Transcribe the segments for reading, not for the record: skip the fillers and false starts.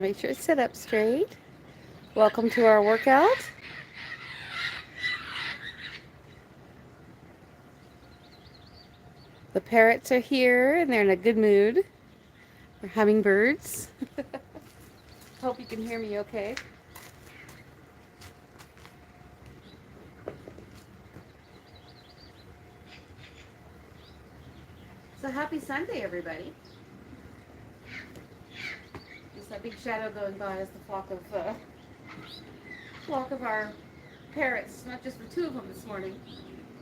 Make sure it's set up straight. Welcome to our workout. The parrots are here and they're in a good mood. They're hummingbirds. Hope you can hear me okay. So happy Sunday, everybody. There's that big shadow going by as the flock of our parrots, not just the two of them this morning.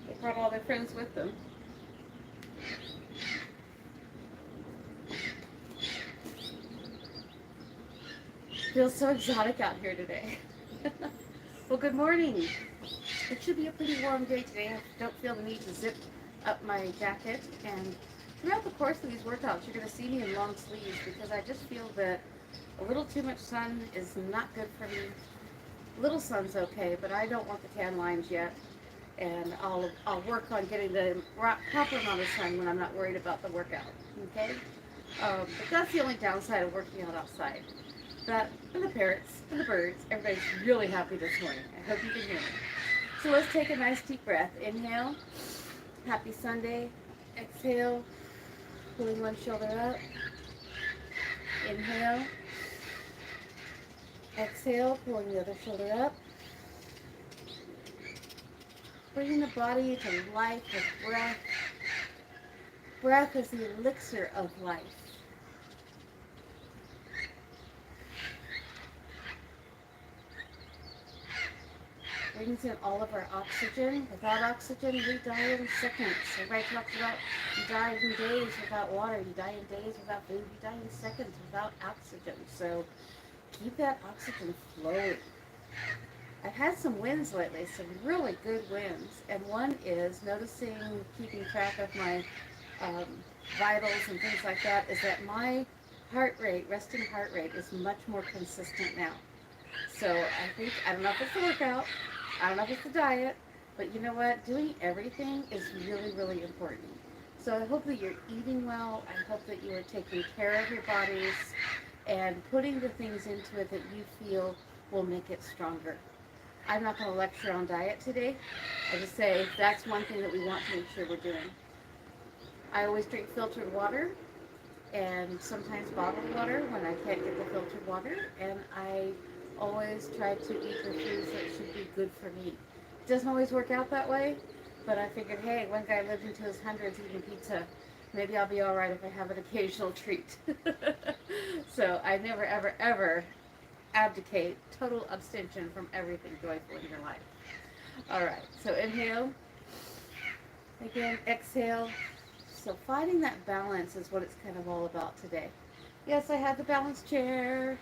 They brought all their friends with them. Feels so exotic out here today. Well, good morning. It should be a pretty warm day today. I don't feel the need to zip up my jacket. And throughout the course of these workouts, you're going to see me in long sleeves because I just feel that a little too much sun is not good for me. Little sun's okay, but I don't want the tan lines yet. And I'll work on getting the proper amount of sun when I'm not worried about the workout. Okay? But that's the only downside of working out outside. But for the parrots, for the birds, everybody's really happy this morning. I hope you can hear me. So let's take a nice deep breath. Inhale. Happy Sunday. Exhale. Pulling one shoulder up. Inhale. Exhale. Pulling the other shoulder up. Bringing the body to life with breath. Breath is the elixir of life. Brings in all of our oxygen. Without oxygen, we die in seconds. Everybody talks about you die in days without water, you die in days without food, you die in seconds without oxygen. So keep that oxygen flowing. I've had some wins lately, some really good wins. And one is noticing, keeping track of my vitals and things like that, is that my heart rate, resting heart rate, is much more consistent now. So I don't know if it's the workout, I don't know if it's the diet, but you know what? Doing everything is really, really important. So I hope that you're eating well. I hope that you are taking care of your bodies and putting the things into it that you feel will make it stronger. I'm not going to lecture on diet today. I just say that's one thing that we want to make sure we're doing. I always drink filtered water and sometimes bottled water when I can't get the filtered water, and I always try to eat the foods that should be good for me. It doesn't always work out that way, but I figured, hey, one guy lived into his hundreds eating pizza. Maybe I'll be all right if I have an occasional treat. So I never, ever, ever abdicate total abstention from everything joyful in your life. All right, so inhale. Again, exhale. So finding that balance is what it's kind of all about today. Yes, I have the balance chair.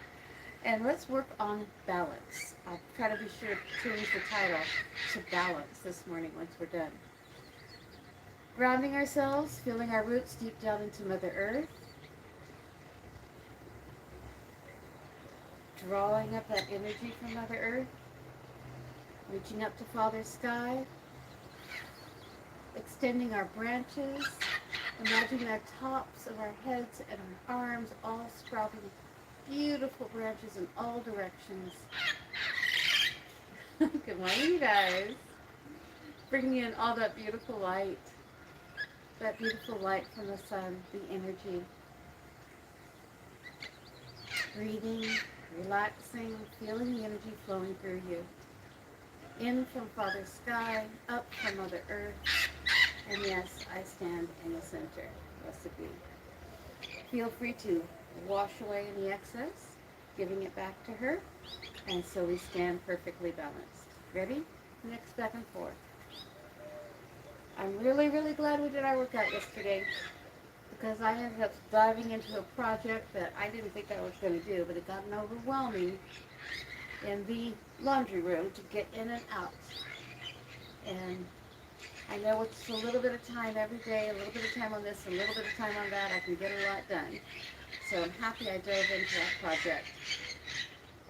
And let's work on balance. I'll try to be sure to change the title to balance this morning once we're done. Grounding ourselves, feeling our roots deep down into Mother Earth. Drawing up that energy from Mother Earth. Reaching up to Father Sky. Extending our branches. Imagining our tops of our heads and our arms all sprouting beautiful branches in all directions. Good morning, you guys. Bringing in all that beautiful light from the sun, the energy. Breathing, relaxing, feeling the energy flowing through you. In from Father Sky, up from Mother Earth, and yes, I stand in the center, recipe. Feel free to wash away any excess, giving it back to her, and so we stand perfectly balanced. Ready? Next, back and forth. I'm really, really glad we did our workout yesterday because I ended up diving into a project that I didn't think I was going to do, but it got overwhelming in the laundry room to get in and out. And I know it's a little bit of time every day, a little bit of time on this, a little bit of time on that. I can get a lot done. So I'm happy I dove into that project.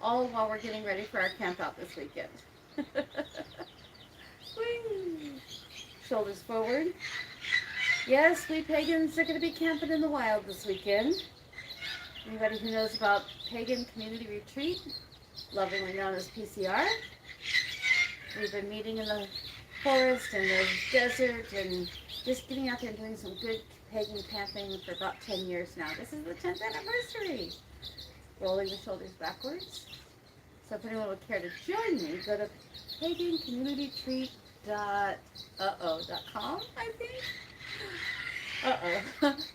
All while we're getting ready for our camp out this weekend. Shoulders forward. Yes, we pagans are going to be camping in the wild this weekend. Anybody who knows about Pagan Community Retreat, lovingly known as PCR, we've been meeting in the forest and the desert and just getting out there and doing some good pagan camping for about 10 years now. This is the 10th anniversary. Rolling the shoulders backwards. So if anyone would care to join me, go to pagancommunityretreat.com, I think.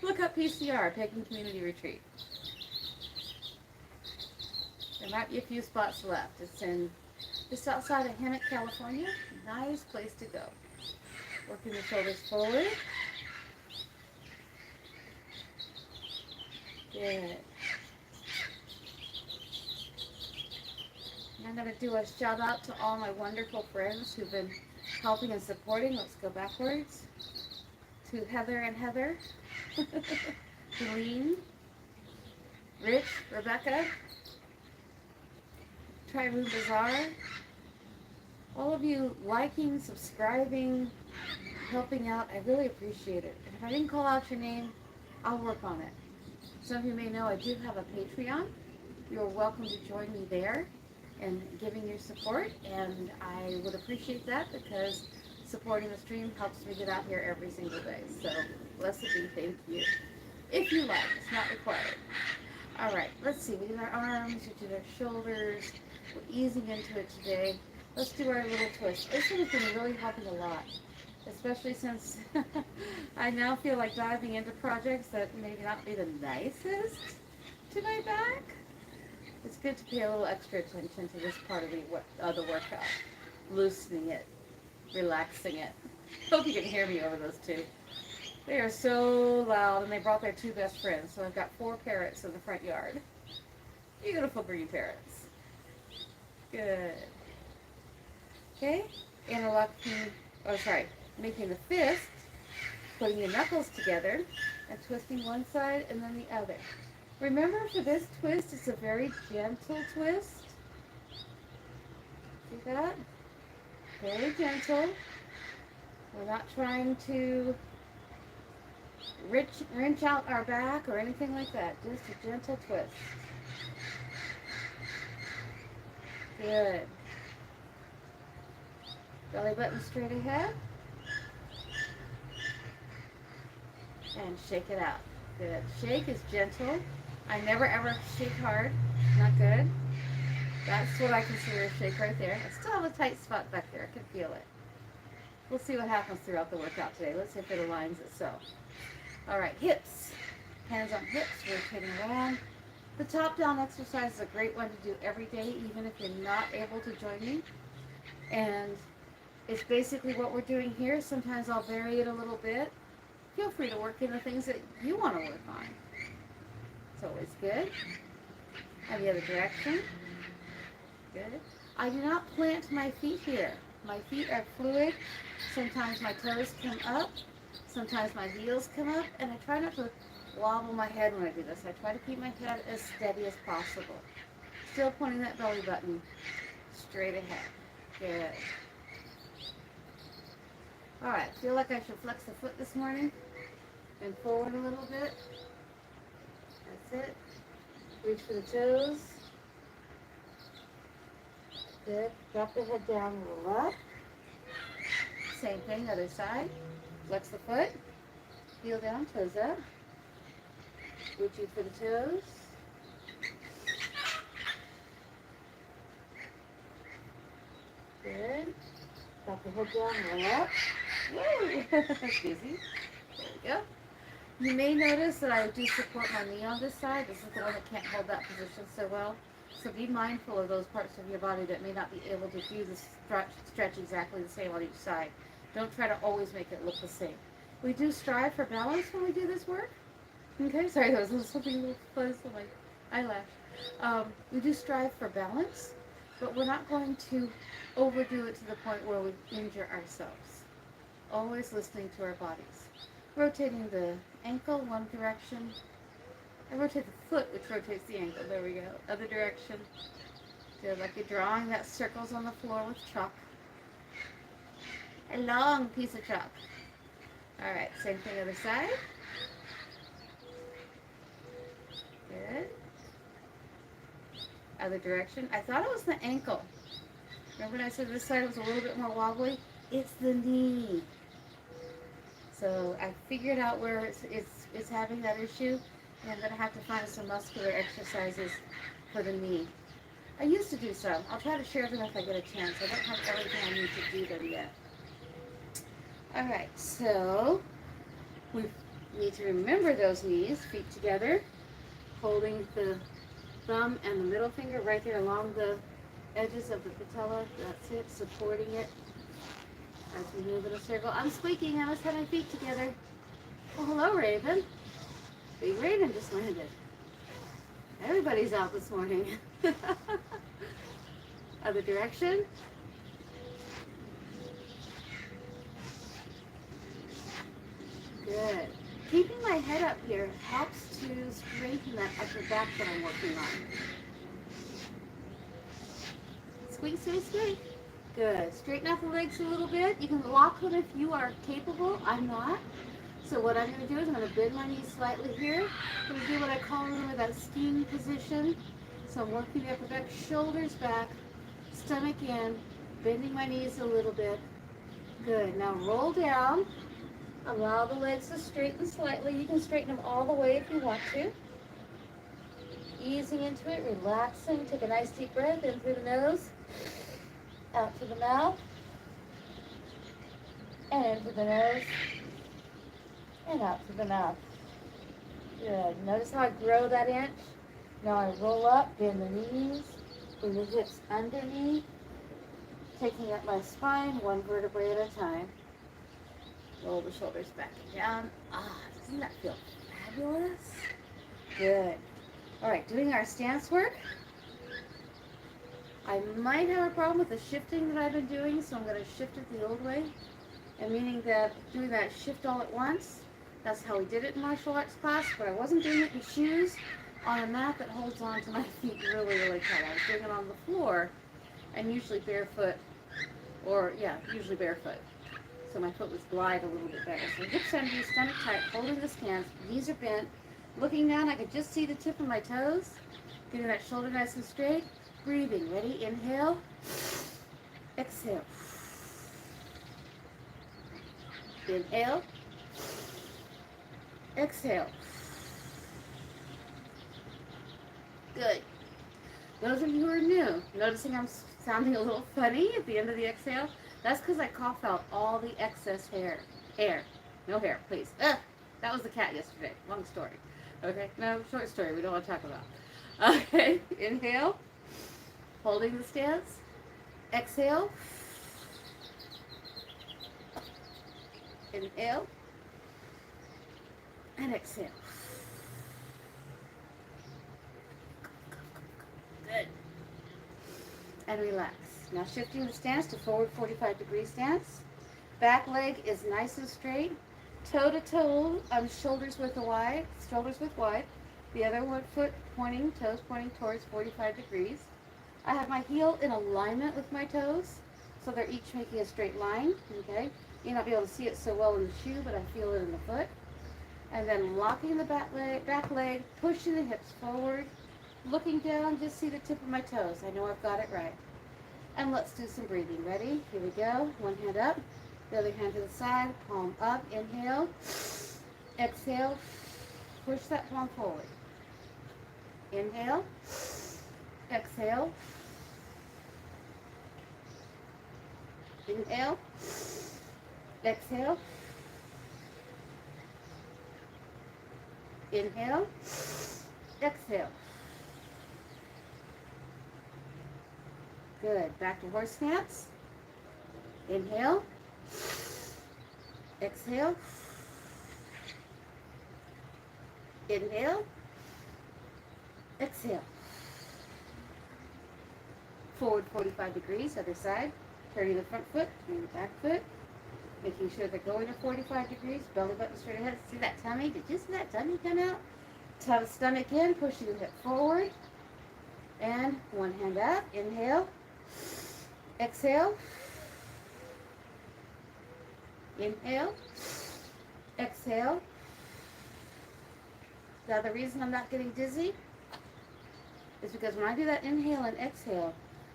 Look up PCR, Pagan Community Retreat. There might be a few spots left. It's in just outside of Hemet, California. Nice place to go. Working the shoulders forward. Good. And I'm going to do a shout out to all my wonderful friends who've been helping and supporting. Let's go backwards. To Heather and Heather. Helene. Rich. Rebecca. Tri-Room Bazaar. All of you liking, subscribing, helping out, I really appreciate it. If I didn't call out your name, I'll work on it. Some of you may know I do have a Patreon. You're welcome to join me there and giving your support, and I would appreciate that because supporting the stream helps me get out here every single day. So, blessed be, thank you. If you like, it's not required. All right, let's see. We did our arms, we did our shoulders. We're easing into it today. Let's do our little twist. This one has been really helping a lot, especially since I now feel like diving into projects that maybe not be the nicest to my back. It's good to pay a little extra attention to this part of the workout, loosening it, relaxing it. Hope you can hear me over those two. They are so loud, and they brought their two best friends, so I've got 4 parrots in the front yard. Beautiful green parrots. Good. Okay, making the fist, putting your knuckles together, and twisting one side and then the other. Remember, for this twist, it's a very gentle twist. See that? Very gentle. We're not trying to wrench out our back or anything like that. Just a gentle twist. Good. Belly button straight ahead. And shake it out. Good. Shake is gentle. I never ever shake hard. Not good. That's what I consider a shake right there. I still have a tight spot back there. I can feel it. We'll see what happens throughout the workout today. Let's see if it aligns itself. All right, hips. Hands on hips, rotating around. The top-down exercise is a great one to do every day, even if you're not able to join me. And it's basically what we're doing here. Sometimes I'll vary it a little bit. Feel free to work in the things that you want to work on. It's always good. And the other direction. Good. I do not plant my feet here. My feet are fluid. Sometimes my toes come up. Sometimes my heels come up. And I try not to wobble my head when I do this. I try to keep my head as steady as possible. Still pointing that belly button straight ahead. Good. All right, feel like I should flex the foot this morning and forward a little bit. That's it. Reach for the toes. Good. Drop the head down, roll up. Same thing, other side. Flex the foot. Heel down, toes up. Reaching for the toes. Good. Drop the head down, roll up. Woo! Excuse me. There we go. You may notice that I do support my knee on this side. This is the one that can't hold that position so well. So be mindful of those parts of your body that may not be able to do the stretch exactly the same on each side. Don't try to always make it look the same. We do strive for balance when we do this work. Okay, sorry, there was something a little fuzz on my eyelash. We do strive for balance, but we're not going to overdo it to the point where we injure ourselves. Always listening to our bodies. Rotating the ankle one direction. I rotate the foot, which rotates the ankle. There we go. Other direction. Good, like you're drawing that circles on the floor with chalk. A long piece of chalk. All right, same thing other side. Good. Other direction. I thought it was the ankle. Remember when I said this side was a little bit more wobbly? It's the knee. So I figured out where it's having that issue, and I'm going to have to find some muscular exercises for the knee. I used to do some. I'll try to share them if I get a chance. I don't have everything I need to do them yet. All right, so we need to remember those knees, feet together, holding the thumb and the middle finger right there along the edges of the patella. That's it, supporting it as we move in a circle. I'm squeaking. I must have my feet together. Well, hello, Raven. Big Raven just landed. Everybody's out this morning. Other direction. Good. Keeping my head up here helps to strengthen that upper back that I'm working on. Squeak, squeak, squeak. Good. Straighten out the legs a little bit. You can lock them if you are capable. I'm not. So what I'm going to do is I'm going to bend my knees slightly here. I'm going to do what I call that skiing position. So I'm working the upper back, shoulders back, stomach in, bending my knees a little bit. Good. Now roll down. Allow the legs to straighten slightly. You can straighten them all the way if you want to. Easing into it, relaxing. Take a nice deep breath in through the nose, out to the mouth, and into the nose, and out to the mouth. Good. Notice how I grow that inch. Now I roll up, bend the knees, bring the hips underneath, taking up my spine one vertebrae at a time. Roll the shoulders back and down. Doesn't that feel fabulous? Good. All right, doing our stance work. I might have a problem with the shifting that I've been doing, so I'm going to shift it the old way. And meaning that doing that shift all at once, that's how we did it in martial arts class, but I wasn't doing it in shoes on a mat that holds on to my feet really, really tight. I was doing it on the floor and usually barefoot, usually barefoot. So my foot was glide a little bit better. So hips under, stomach tight, holding the stance, knees are bent. Looking down, I could just see the tip of my toes. Getting that shoulder nice and straight. Breathing. Ready? Inhale. Exhale. Inhale. Exhale. Good. Those of you who are new, noticing I'm sounding a little funny at the end of the exhale, that's because I cough out all the excess hair. No hair, please. That was the cat yesterday. Long story. Okay, no, short story we don't want to talk about. Okay, inhale. Holding the stance. Exhale. Inhale. And exhale. Good. And relax. Now shifting the stance to forward 45-degree stance. Back leg is nice and straight. Toe to toe, shoulders width wide. The other one foot pointing, toes pointing towards 45 degrees. I have my heel in alignment with my toes, so they're each making a straight line. Okay, you may not be able to see it so well in the shoe, but I feel it in the foot. And then locking the back leg, pushing the hips forward, looking down, just see the tip of my toes. I know I've got it right. And let's do some breathing. Ready? Here we go. One hand up, the other hand to the side, palm up. Inhale, exhale, push that palm forward. Inhale, exhale, inhale, exhale, inhale, exhale. Good. Back to horse stance. Inhale, exhale, inhale, exhale. Forward 45 degrees, other side. Turning the front foot, turning the back foot. Making sure they're going to 45 degrees. Belly button straight ahead. See that tummy? Did you see that tummy come out? Stomach in, pushing the hip forward. And one hand up. Inhale. Exhale. Inhale. Exhale. Now the reason I'm not getting dizzy is because when I do that inhale and exhale,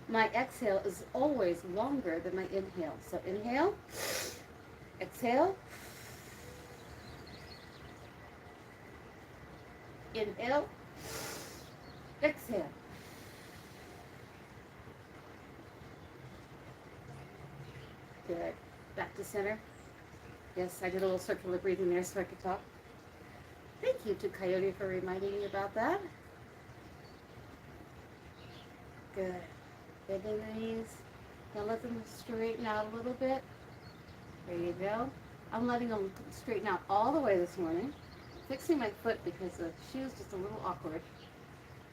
my exhale is always longer than my inhale. So inhale, exhale, inhale, exhale. Good. Back to center. Yes, I did a little circular breathing there so I could talk. Thank you to Coyote for reminding me about that. Good. Bending the knees. Now let them straighten out a little bit. There you go. I'm letting them straighten out all the way this morning. Fixing my foot because the shoe is just a little awkward.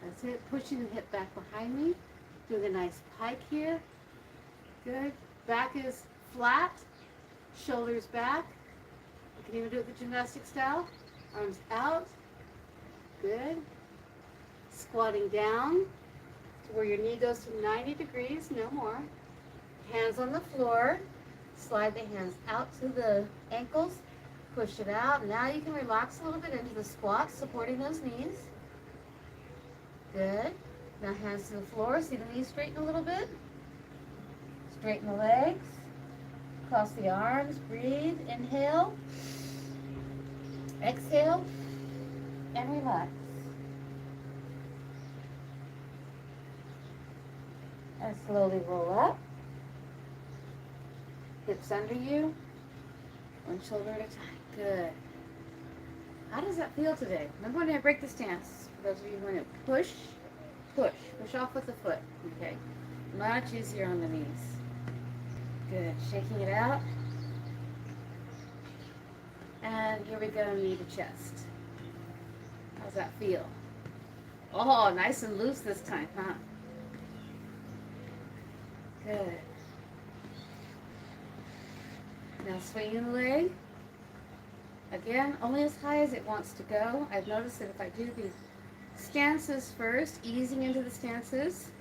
That's it. Pushing the hip back behind me. Doing a nice pike here. Good. Back is flat. Shoulders back. You can even do it the gymnastic style. Arms out. Good. Squatting down to where your knee goes to 90 degrees, no more. Hands on the floor. Slide the hands out to the ankles. Push it out. Now you can relax a little bit into the squat, supporting those knees. Good. Now hands to the floor. See the knees straighten a little bit. Straighten the legs. Cross the arms. Breathe. Inhale. Exhale. And relax. And slowly roll up. Hips under you. One shoulder at a time. Good. How does that feel today? Remember when I break the stance? For those of you who want to push, push. Push off with the foot. Okay. Much easier on the knees. Good. Shaking it out. And here we go, knee to chest. How's that feel? Oh, nice and loose this time, huh? Good. Now swinging the leg. Again, only as high as it wants to go. I've noticed that if I do the stances first, easing into the stances,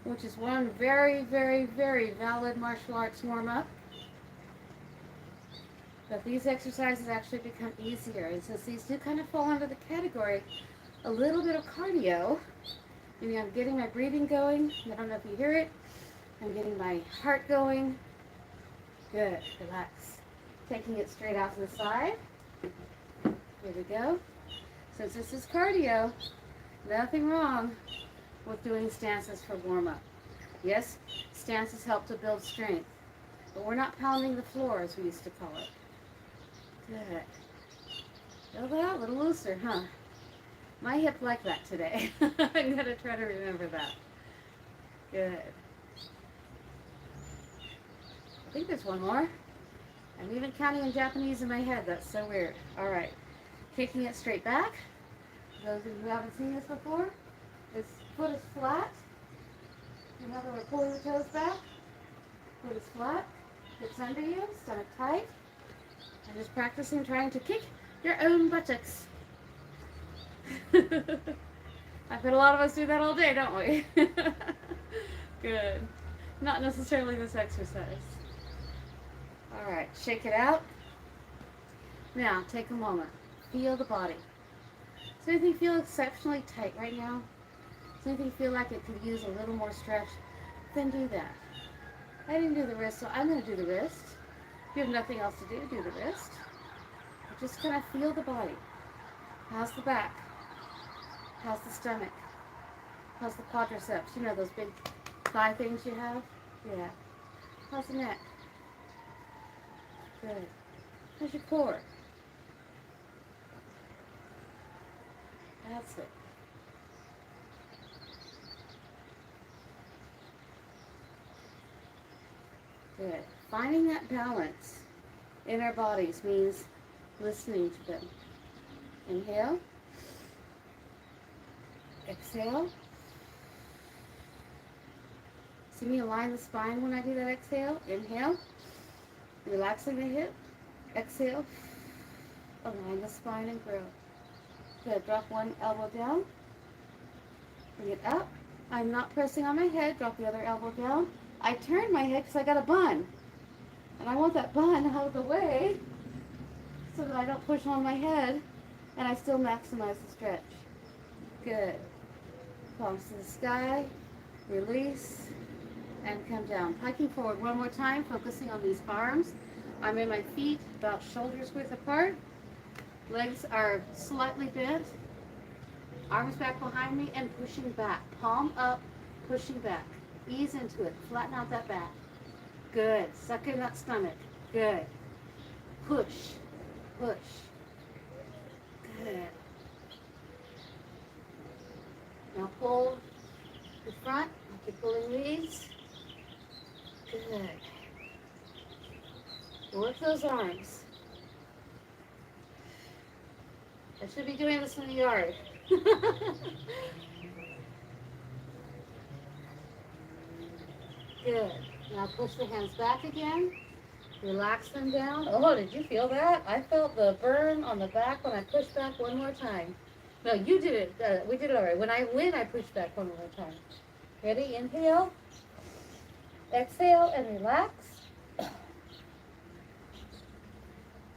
which is one very, very, very valid martial arts warm-up, but these exercises actually become easier. And since these do kind of fall under the category, a little bit of cardio, meaning I'm getting my breathing going. I don't know if you hear it. I'm getting my heart going. Good. Relax. Taking it straight out to the side. Here we go. Since this is cardio, nothing wrong with doing stances for warm-up. Yes, stances help to build strength, but we're not pounding the floor as we used to call it. Good. Feel that? A little looser, huh? My hip like that today. I'm going to try to remember that. Good. I think there's one more. I'm even counting in Japanese in my head. That's so weird. All right. Kicking it straight back. Those of you who haven't seen this before, this foot is flat. Remember, we're pulling the toes back. Foot is flat. Hips under you. Stomach tight. And just practicing trying to kick your own buttocks. I bet a lot of us do that all day, don't we? Good. Not necessarily this exercise. All right, shake it out. Now, take a moment. Feel the body. Does anything feel exceptionally tight right now? Does anything feel like it could use a little more stretch? Then do that. I didn't do the wrist, so I'm going to do the wrist. If you have nothing else to do, do the wrist. But just kind of feel the body. How's the back? How's the stomach? How's the quadriceps? You know those big thigh things you have? Yeah. How's the neck? Good. How's your core? That's it. Good. Finding that balance in our bodies means listening to them. Inhale. Exhale. See me align the spine when I do that exhale? Inhale. Relaxing the hip. Exhale. Align the spine and grow. Good. Drop one elbow down. Bring it up. I'm not pressing on my head. Drop the other elbow down. I turn my head because I got a bun. And I want that bun out of the way so that I don't push on my head and I still maximize the stretch. Good. palms to the sky, release, and come down. Hiking forward one more time, focusing on these arms. I'm in my feet about shoulders width apart. Legs are slightly bent. Arms back behind me and pushing back. Palm up, pushing back. Ease into it. Flatten out that back. Good. Suck in that stomach. Good. Push. Push. Good. Now pull the front like you're pulling these. Good. Work those arms. I should be doing this in the yard. Good. Now push the hands back again. Relax them down. Oh, did you feel that? I felt the burn on the back when I pushed back one more time. No, you did it. We did it already. When I win, I push back one more time. Ready? Inhale. Exhale and relax.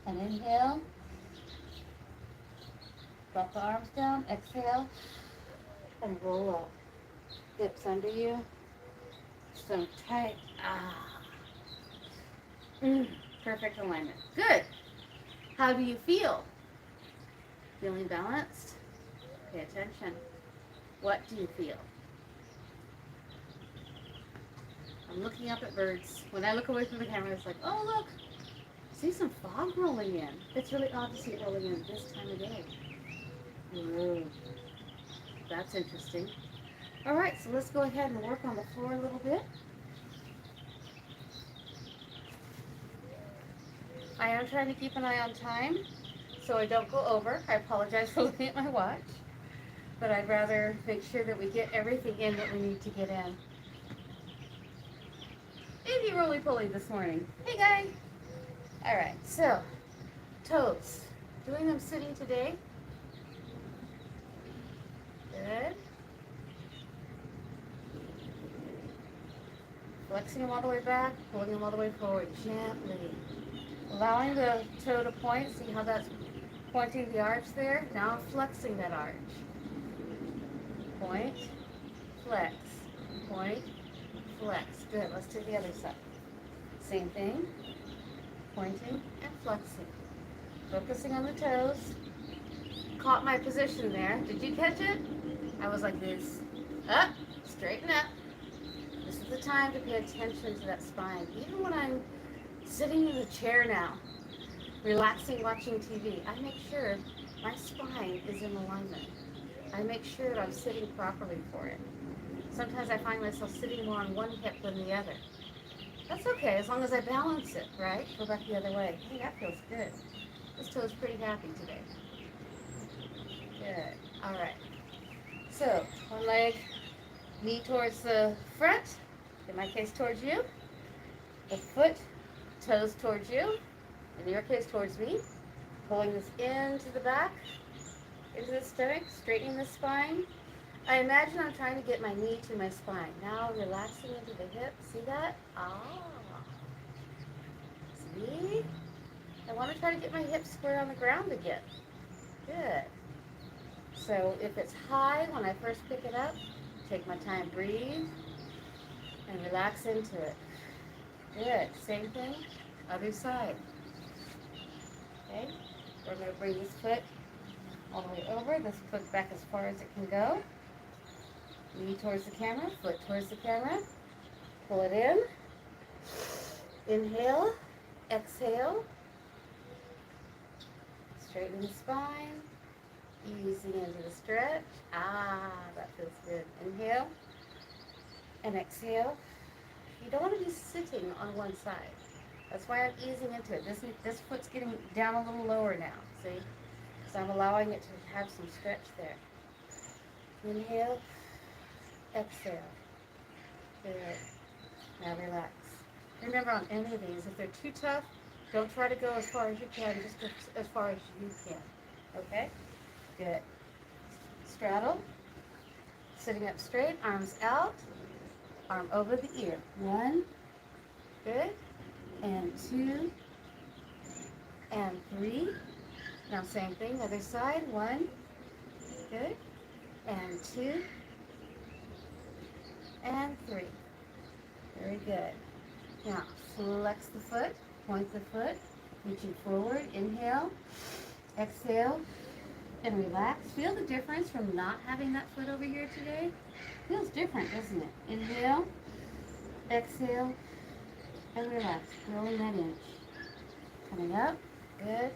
And inhale. Drop the arms down. Exhale. And roll up. Hips under you. So tight. Perfect alignment. Good. How do you feel? Feeling balanced? Pay attention. What do you feel? I'm looking up at birds. When I look away from the camera, it's like, oh, look. See some fog rolling in. It's really odd to see it rolling in this time of day. Ooh, that's interesting. All right, so let's go ahead and work on the floor a little bit. I am trying to keep an eye on time so I don't go over. I apologize for looking at my watch, but I'd rather make sure that we get everything in that we need to get in. Maybe roly-poly this morning. Hey, guy. All right, so toes. Doing them sitting today. Good. Flexing them all the way back, pulling them all the way forward gently. Allowing the toe to point. See how that's pointing the arch there? Now I'm flexing that arch. Point, flex, point, flex. Good. Let's do the other side. Same thing. Pointing and flexing. Focusing on the toes. Caught my position there. Did you catch it? I was like this. Up, straighten up. This is the time to pay attention to that spine. Even when I'm sitting in the chair now, relaxing, watching TV, I make sure my spine is in alignment. I make sure that I'm sitting properly for it. Sometimes I find myself sitting more on one hip than the other. That's okay, as long as I balance it, right? Go back the other way. Hey, that feels good. This toe's pretty happy today. Good. All right. So, one leg, knee towards the front, in my case towards you. The foot, toes towards you, in your case towards me. Pulling this into the back, into the stomach, straightening the spine. I imagine I'm trying to get my knee to my spine. Now relaxing into the hip. See that? See? I want to try to get my hips square on the ground again. Good. So if it's high when I first pick it up, take my time, breathe, and relax into it. Good. Same thing, other side. Okay? We're going to bring this foot all the way over, this foot back as far as it can go. Knee towards the camera, foot towards the camera. Pull it in. Inhale, exhale. Straighten the spine. Easing into the stretch. That feels good. Inhale and exhale. You don't want to be sitting on one side. That's why I'm easing into it. This foot's getting down a little lower now, see? So I'm allowing it to have some stretch there. Inhale, exhale. Good. Now relax. Remember on any of these, if they're too tough, don't try to go as far as you can, just as far as you can. Okay? Good. Straddle. Sitting up straight, arms out, arm over the ear. 1, good, and 2, and 3. Now same thing, other side. 1, good, and 2, and 3. Very good. Now, flex the foot, point the foot, reaching forward. Inhale, exhale, and relax. Feel the difference from not having that foot over here today? Feels different, doesn't it? Inhale, exhale, and relax. Growing that inch. Coming up. Good.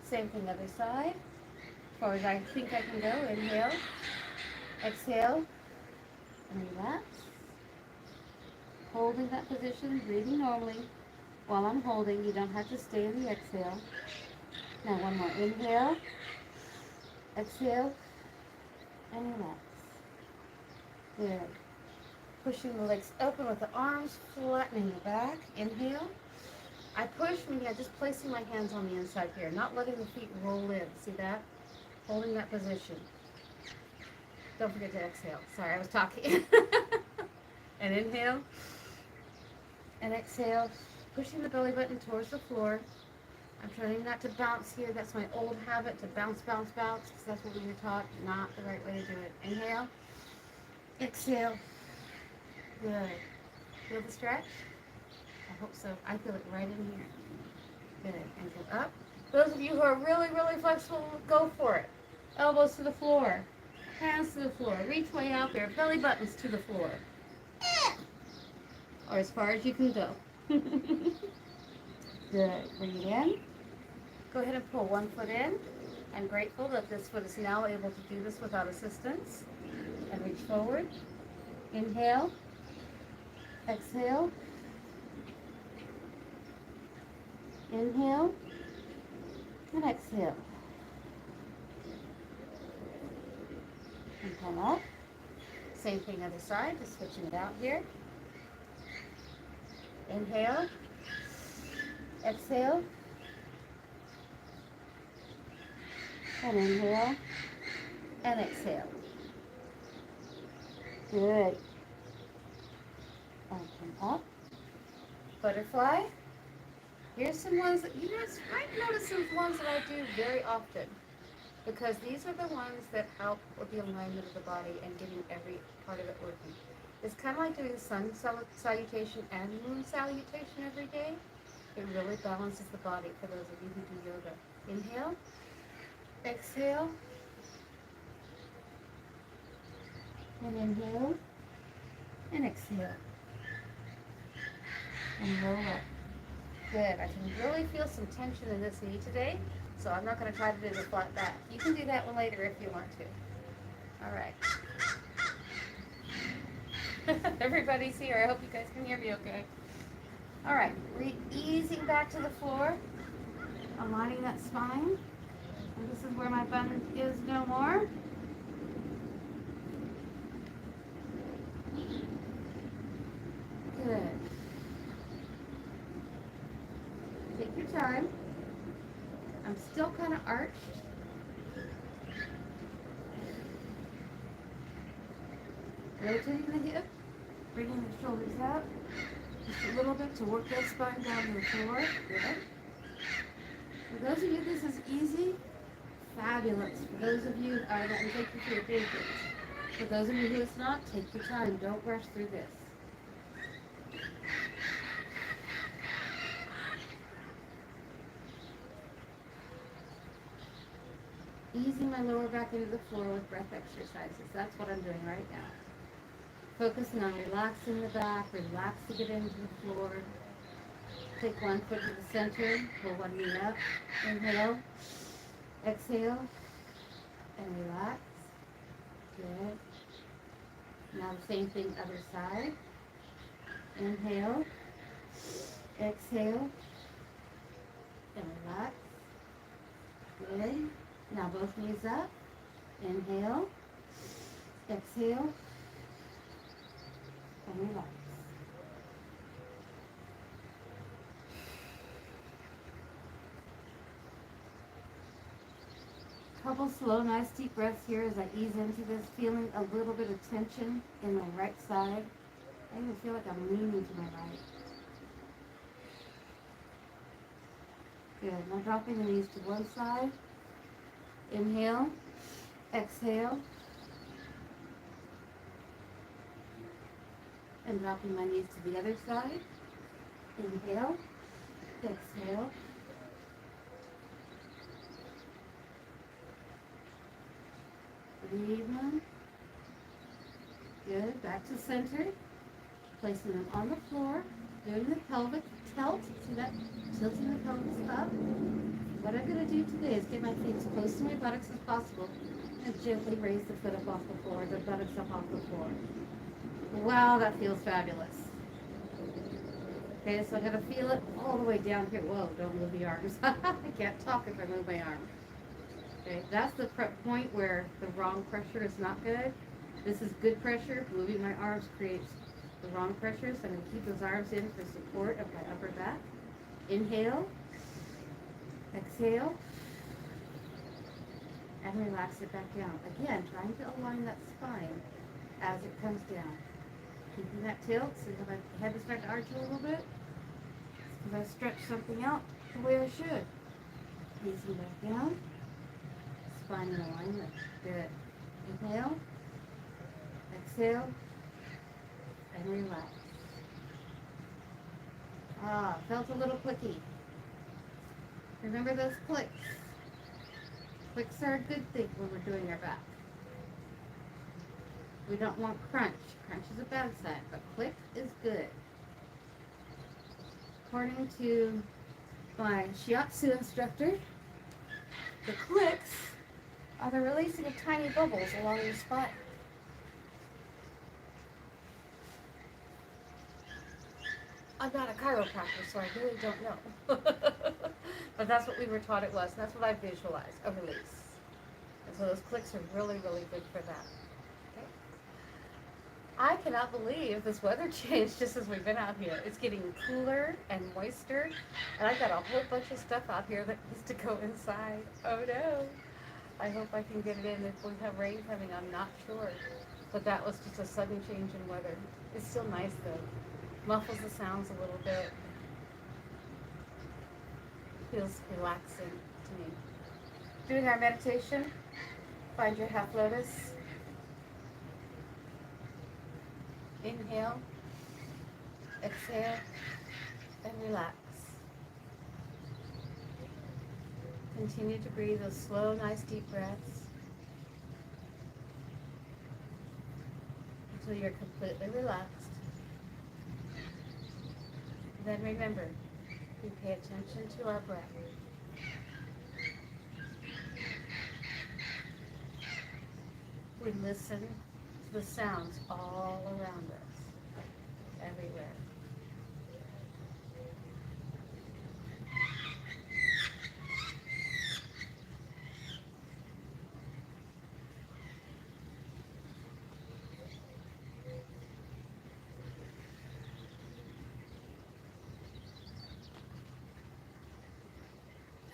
Same thing, other side. As far as I think I can go. Inhale, exhale, and relax. Holding that position, breathing normally. While I'm holding, you don't have to stay in the exhale. Now one more. Inhale, exhale, and relax. Good. Pushing the legs open with the arms, flattening the back. Inhale. I push, meaning I'm just placing my hands on the inside here, not letting the feet roll in. See that? Holding that position. Don't forget to exhale. Sorry, I was talking. And inhale. And exhale. Pushing the belly button towards the floor. I'm trying not to bounce here. That's my old habit, to bounce, bounce, bounce, because that's what we were taught. Not the right way to do it. Inhale. Exhale. Good. Feel the stretch? I hope so. I feel it right in here. Good. Ankle up. Those of you who are really, really flexible, go for it. Elbows to the floor. Hands to the floor. Reach way out there. Belly buttons to the floor. Or as far as you can go. Good. Bring it in. Go ahead and pull one foot in. I'm grateful that this foot is now able to do this without assistance. And reach forward. Inhale. Exhale. Inhale. And exhale. And come up. Same thing other side, just switching it out here. Inhale. Exhale. And inhale. And exhale. Good. And come up. Butterfly. Here's some ones that you guys might notice, some ones that I do very often, because these are the ones that help with the alignment of the body and getting every part of it working. It's kind of like doing sun salutation and moon salutation every day. It really balances the body for those of you who do yoga. Inhale, exhale, and inhale, and exhale, and roll up. Good. I can really feel some tension in this knee today, so I'm not going to try to do the flat back. You can do that one later if you want to. All right. Everybody's here. I hope you guys can hear me okay. All right. Easing back to the floor. Aligning that spine. And this is where my bum is no more. Good. Take your time. I'm still kind of arched. Rotating the hip, bringing the shoulders up just a little bit to work that spine down to the floor. Good. For those of you this is easy, fabulous. For those of you that will take you through big things. For those of you who it's not, take your time. Don't rush through this. Easing my lower back into the floor with breath exercises. That's what I'm doing right now. Focusing on relaxing the back, relaxing it into the floor. Take one foot to the center, pull one knee up. Inhale, exhale, and relax. Good. Now the same thing, other side. Inhale, exhale, and relax. Good. Now both knees up. Inhale, exhale, and relax. Couple slow, nice deep breaths here as I ease into this, feeling a little bit of tension in my right side. I even feel like I'm leaning to my right. Good. Now dropping the knees to one side. Inhale, exhale, And dropping my knees to the other side. Inhale, exhale. Breathe in. Good. Back to center. Placing them on the floor. Doing the pelvic tilt. See that? Tilting the pelvis up. What I'm going to do today is get my feet as close to my buttocks as possible and gently raise the foot up off the floor, the buttocks up off the floor. Wow, that feels fabulous. Okay, so I'm going to feel it all the way down here. Whoa, don't move the arms. I can't talk if I move my arms. Okay, that's the point where the wrong pressure is not good. This is good pressure. Moving my arms creates the wrong pressure, so I'm going to keep those arms in for support of my upper back. Inhale, exhale, and relax it back down. Again, trying to align that spine as it comes down. Keeping that tilt so that my head is starting to arch a little bit. Because I stretch something out the way I should. Easing back down. Spine in alignment. Good. Inhale. Exhale. And relax. Ah, felt a little clicky. Remember those clicks. Clicks are a good thing when we're doing our back. We don't want crunch. Crunch is a bad sign, but click is good. According to my shiatsu instructor, the clicks are the releasing of tiny bubbles along your spine. I'm not a chiropractor, so I really don't know. But that's what we were taught it was. And that's what I visualized, a release. And so those clicks are really, really good for that. Okay. I cannot believe this weather changed just as we've been out here. It's getting cooler and moister, and I've got a whole bunch of stuff out here that needs to go inside. Oh no. I hope I can get it in. If we have rain coming, I'm not sure. But that was just a sudden change in weather. It's still nice though. Muffles the sounds a little bit. Feels relaxing to me. Doing our meditation, find your half lotus. Inhale, exhale, and relax. Continue to breathe those slow, nice, deep breaths until you're completely relaxed. Then remember, we pay attention to our breath. We listen to the sounds all around us, everywhere.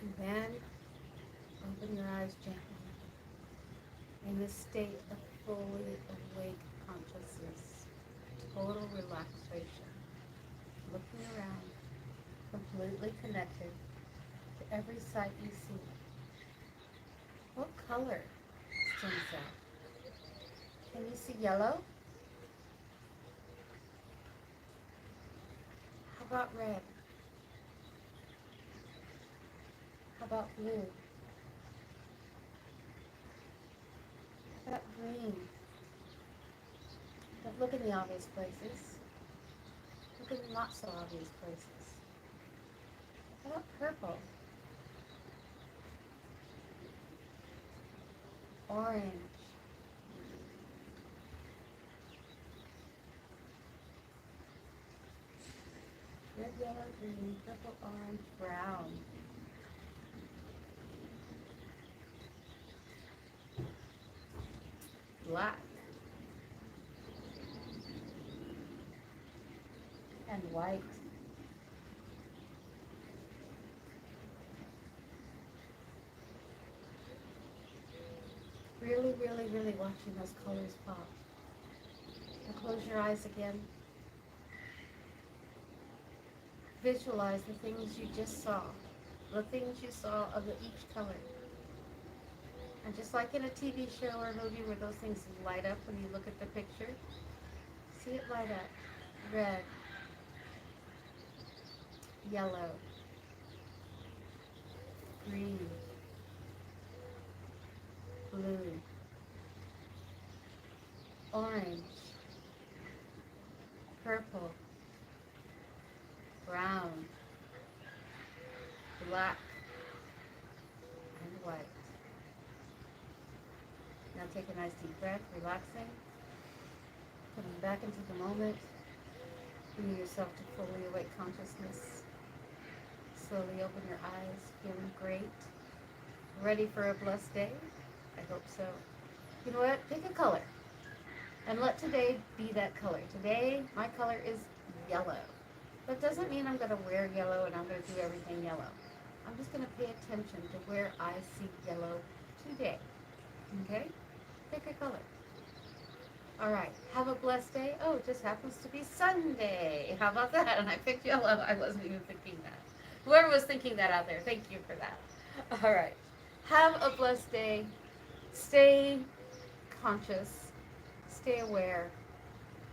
And then open your eyes gently in this state of fully awake consciousness, total relaxation, looking around, completely connected to every sight you see. What color stands out? Can you see yellow? How about red? How about blue? How about green? Don't look in the obvious places. Look in the not so obvious places. How about purple? Orange. Red, yellow, green, purple, orange, brown. Black. And white. Really, really, really watching those colors pop. Now close your eyes again. Visualize the things you just saw. The things you saw of each color. And just like in a TV show or movie where those things light up when you look at the picture, see it light up. red, yellow, green, blue, orange, purple, brown, black, and white. Now take a nice deep breath, relaxing, coming back into the moment, bringing yourself to fully awake consciousness. Slowly open your eyes, feeling great. Ready for a blessed day? I hope so. You know what? Pick a color and let today be that color. Today, my color is yellow. That doesn't mean I'm going to wear yellow and I'm going to do everything yellow. I'm just going to pay attention to where I see yellow today. Okay? Pick a color. All right. Have a blessed day. Oh, it just happens to be Sunday. How about that? And I picked yellow. I wasn't even thinking that. Whoever was thinking that out there, thank you for that. All right. Have a blessed day. Stay conscious. Stay aware.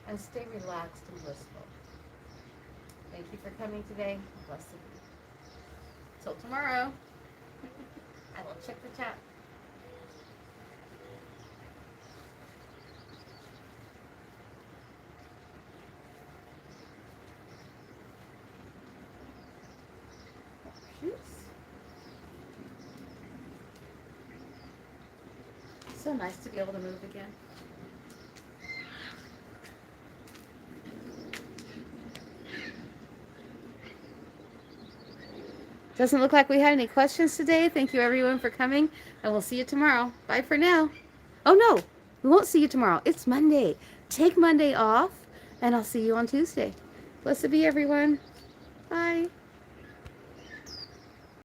And stay relaxed and blissful. Thank you for coming today. Blessed be. Till tomorrow. I will check the chat. So nice to be able to move again. Doesn't look like we had any questions today. Thank you everyone for coming, and we'll see you tomorrow. Bye for now. Oh no, we won't see you tomorrow. It's Monday. Take Monday off, and I'll see you on Tuesday. Blessed be everyone. Bye.